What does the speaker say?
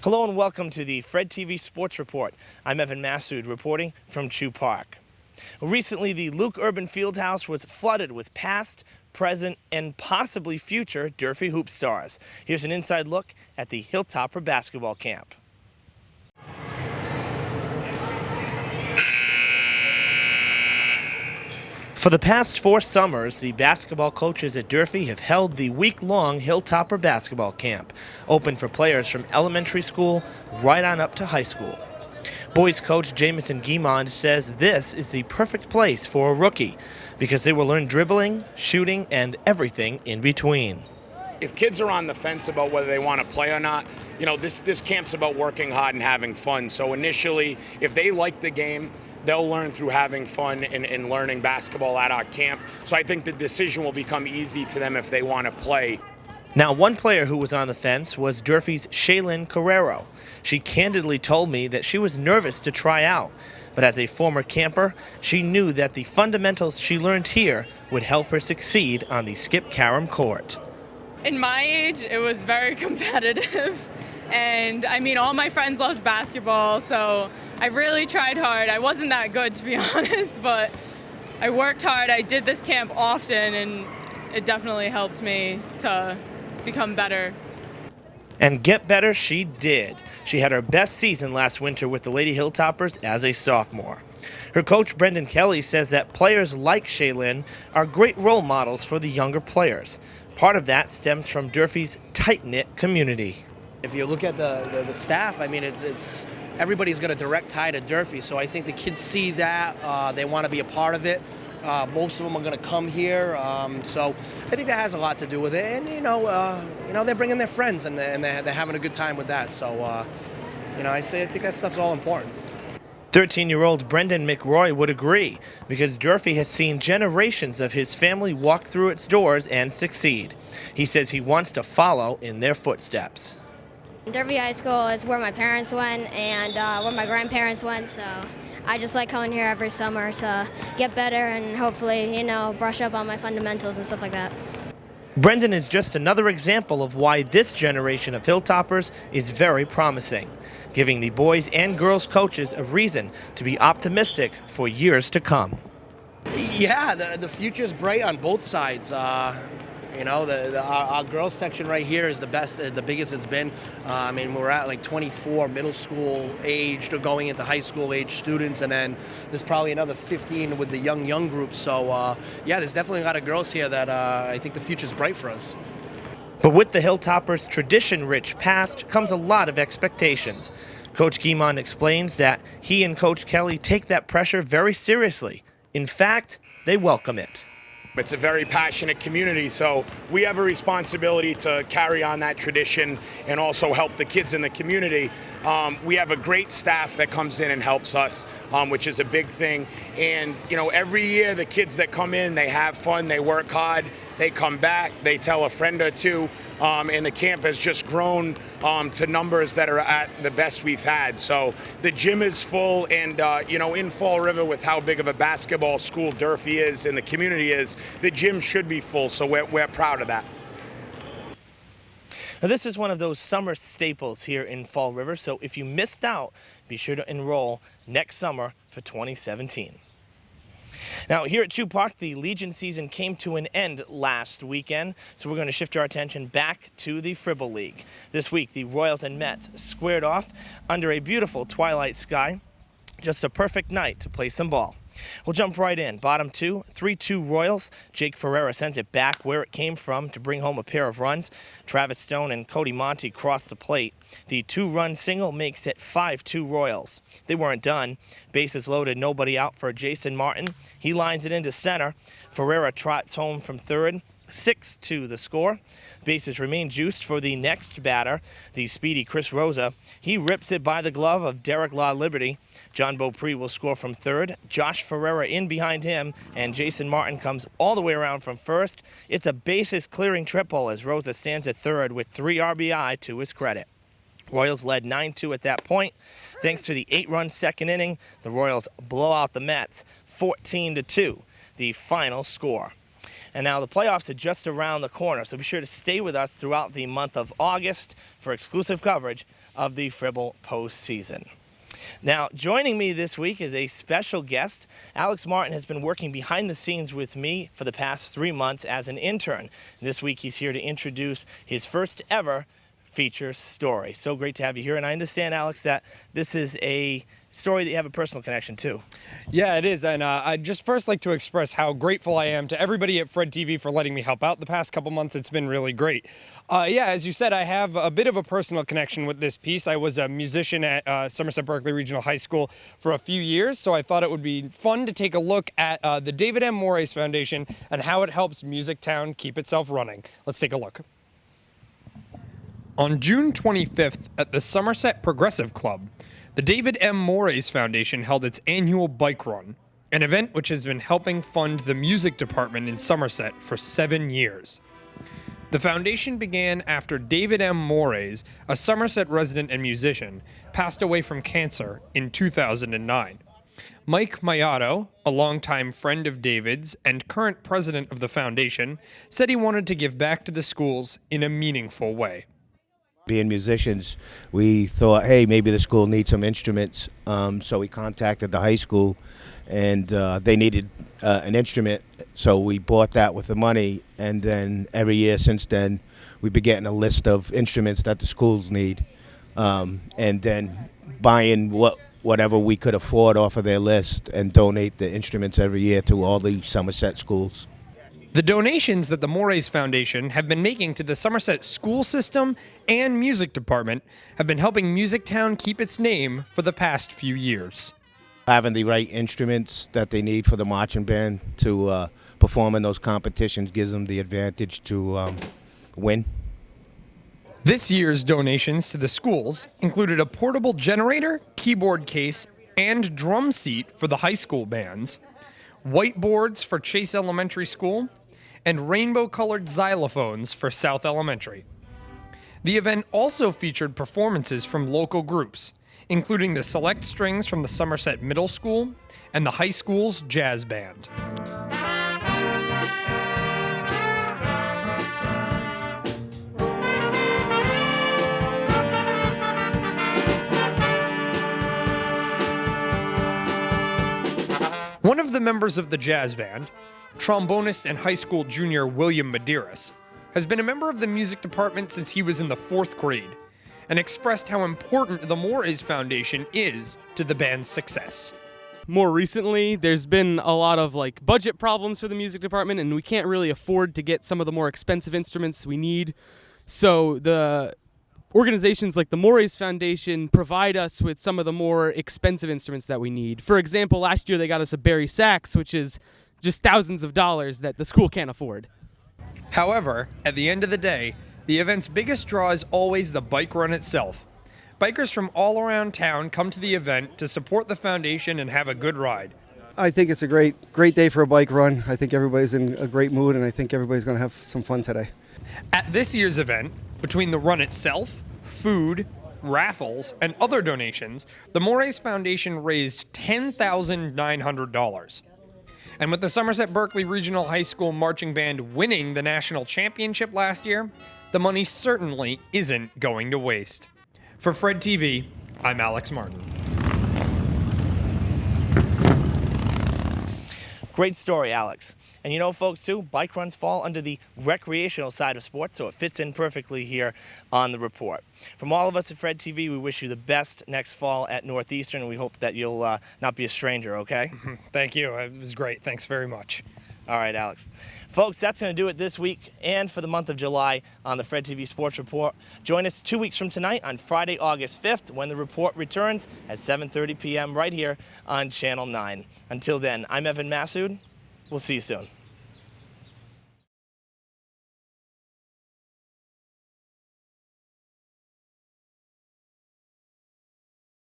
Hello and welcome to the FREDTV Sports Report. I'm Evan Massoud reporting from Chew Park. Recently, the Luke Urban Fieldhouse was flooded with past, present, and possibly future Durfee Hoop stars. Here's an inside look at the Hilltopper basketball camp. For the past 4 summers, the basketball coaches at Durfee have held the week-long Hilltopper basketball camp, open for players from elementary school right on up to high school. Boys coach Jamison Guimond says this is the perfect place for a rookie because they will learn dribbling, shooting, and everything in between. If kids are on the fence about whether they want to play or not, this camp's about working hard and having fun. So initially, if they like the game, they'll learn through having fun and learning basketball at our camp. So I think the decision will become easy to them if they want to play. Now, one player who was on the fence was Durfee's Shaylin Carrero. She candidly told me that she was nervous to try out, but as a former camper, she knew that the fundamentals she learned here would help her succeed on the Skip Karam court. In my age, it was very competitive. And I mean, all my friends loved basketball, so I really tried hard. I wasn't that good, to be honest, but I worked hard. I did this camp often, and it definitely helped me to become better. And get better she did. She had her best season last winter with the Lady Hilltoppers as a sophomore. Her coach, Brendan Kelly, says that players like Shaylin are great role models for the younger players. Part of that stems from Durfee's tight-knit community. If you look at the staff, I mean, it's everybody's got a direct tie to Durfee, so I think the kids see that. They want to be a part of it. Most of them are going to come here, so I think that has a lot to do with it. And they're bringing their friends, and they're having a good time with that. So, I think that stuff's all important. 13-year-old Brendan McRoy would agree, because Durfee has seen generations of his family walk through its doors and succeed. He says he wants to follow in their footsteps. Durfee High School is where my parents went and where my grandparents went, so I just like coming here every summer to get better and hopefully, brush up on my fundamentals and stuff like that. Brendan is just another example of why this generation of Hilltoppers is very promising, giving the boys and girls coaches a reason to be optimistic for years to come. Yeah, the future's bright on both sides. Our girls section right here is the best, the biggest it's been. I mean, we're at like 24 middle school aged or going into high school age students, and then there's probably another 15 with the young group. So yeah, there's definitely a lot of girls here that I think the future's bright for us. But with the Hilltoppers' tradition-rich past comes a lot of expectations. Coach Guimond explains that he and Coach Kelly take that pressure very seriously. In fact, they welcome it. It's a very passionate community, so we have a responsibility to carry on that tradition and also help the kids in the community. We have a great staff that comes in and helps us, which is a big thing. And, every year the kids that come in, they have fun, they work hard, they come back, they tell a friend or two, and the camp has just grown to numbers that are at the best we've had. So the gym is full, and, in Fall River, with how big of a basketball school Durfee is and the community is, the gym should be full, so we're proud of that. Now, this is one of those summer staples here in Fall River, so if you missed out, be sure to enroll next summer for 2017. Now, here at Chew Park, the Legion season came to an end last weekend, so we're going to shift our attention back to the Fribble League. This week, the Royals and Mets squared off under a beautiful twilight sky. Just a perfect night to play some ball. We'll jump right in. Bottom 2, 3-2 Royals. Jake Ferreira sends it back where it came from to bring home a pair of runs. Travis Stone and Cody Monty cross the plate. The 2-run single makes it 5-2 Royals. They weren't done. Bases loaded, nobody out for Jason Martin. He lines it into center. Ferreira trots home from third. 6-2 the score. Bases remain juiced for the next batter, the speedy Chris Rosa. He rips it by the glove of Derek Law Liberty. John Beaupre will score from third. Josh Ferreira in behind him, and Jason Martin comes all the way around from first. It's a bases-clearing triple as Rosa stands at third with 3 RBI to his credit. Royals led 9-2 at that point. Thanks to the 8-run second inning, the Royals blow out the Mets 14-2, the final score. And now the playoffs are just around the corner, so be sure to stay with us throughout the month of August for exclusive coverage of the Fribble postseason. Now, joining me this week is a special guest. Alex Martin has been working behind the scenes with me for the past 3 months as an intern. This week, he's here to introduce his first ever feature story. So great to have you here. And I understand, Alex, that this is a story that you have a personal connection to. Yeah, it is. And I'd just first like to express how grateful I am to everybody at FREDTV for letting me help out the past couple months. It's been really great. Yeah, as you said, I have a bit of a personal connection with this piece. I was a musician at Somerset Berkeley Regional High School for a few years, so I thought it would be fun to take a look at the David M. Morris Foundation and how it helps Music Town keep itself running. Let's take a look. On June 25th at the Somerset Progressive Club, the David M. Morris Foundation held its annual bike run, an event which has been helping fund the music department in Somerset for 7 years. The foundation began after David M. Morris, a Somerset resident and musician, passed away from cancer in 2009. Mike Mayato, a longtime friend of David's and current president of the foundation, said he wanted to give back to the schools in a meaningful way. Being musicians, we thought, hey, maybe the school needs some instruments. So we contacted the high school, and they needed an instrument. So we bought that with the money, and then every year since then, we've been getting a list of instruments that the schools need, and then buying whatever we could afford off of their list and donate the instruments every year to all the Somerset schools. The donations that the Morris Foundation have been making to the Somerset school system and music department have been helping Music Town keep its name for the past few years. Having the right instruments that they need for the marching band to perform in those competitions gives them the advantage to win. This year's donations to the schools included a portable generator, keyboard case, and drum seat for the high school bands, whiteboards for Chase Elementary School, and rainbow-colored xylophones for South Elementary. The event also featured performances from local groups, including the Select Strings from the Somerset Middle School and the high school's jazz band. One of the members of the jazz band, trombonist and high school junior William Medeiros, has been a member of the music department since he was in the 4th grade and expressed how important the Morris Foundation is to the band's success. More recently, there's been a lot of budget problems for the music department, and we can't really afford to get some of the more expensive instruments we need. So the organizations like the Morris Foundation provide us with some of the more expensive instruments that we need. For example, last year they got us a Barry sax, which is just thousands of dollars that the school can't afford. However, at the end of the day, the event's biggest draw is always the bike run itself. Bikers from all around town come to the event to support the foundation and have a good ride. I think it's a great day for a bike run. I think everybody's in a great mood, and I think everybody's going to have some fun today. At this year's event, between the run itself, food, raffles, and other donations, the Morris Foundation raised $10,900. And with the Somerset Berkeley Regional High School Marching Band winning the national championship last year, the money certainly isn't going to waste. For FREDTV, I'm Alex Martin. Great story, Alex. And you know, folks, too, bike runs fall under the recreational side of sports, so it fits in perfectly here on the report. From all of us at FREDTV, we wish you the best next fall at Northeastern, and we hope that you'll not be a stranger, okay? Thank you. It was great. Thanks very much. All right, Alex. Folks, that's going to do it this week and for the month of July on the FREDTV Sports Report. Join us 2 weeks from tonight on Friday, August 5th, when the report returns at 7:30 p.m. right here on Channel 9. Until then, I'm Evan Massoud. We'll see you soon.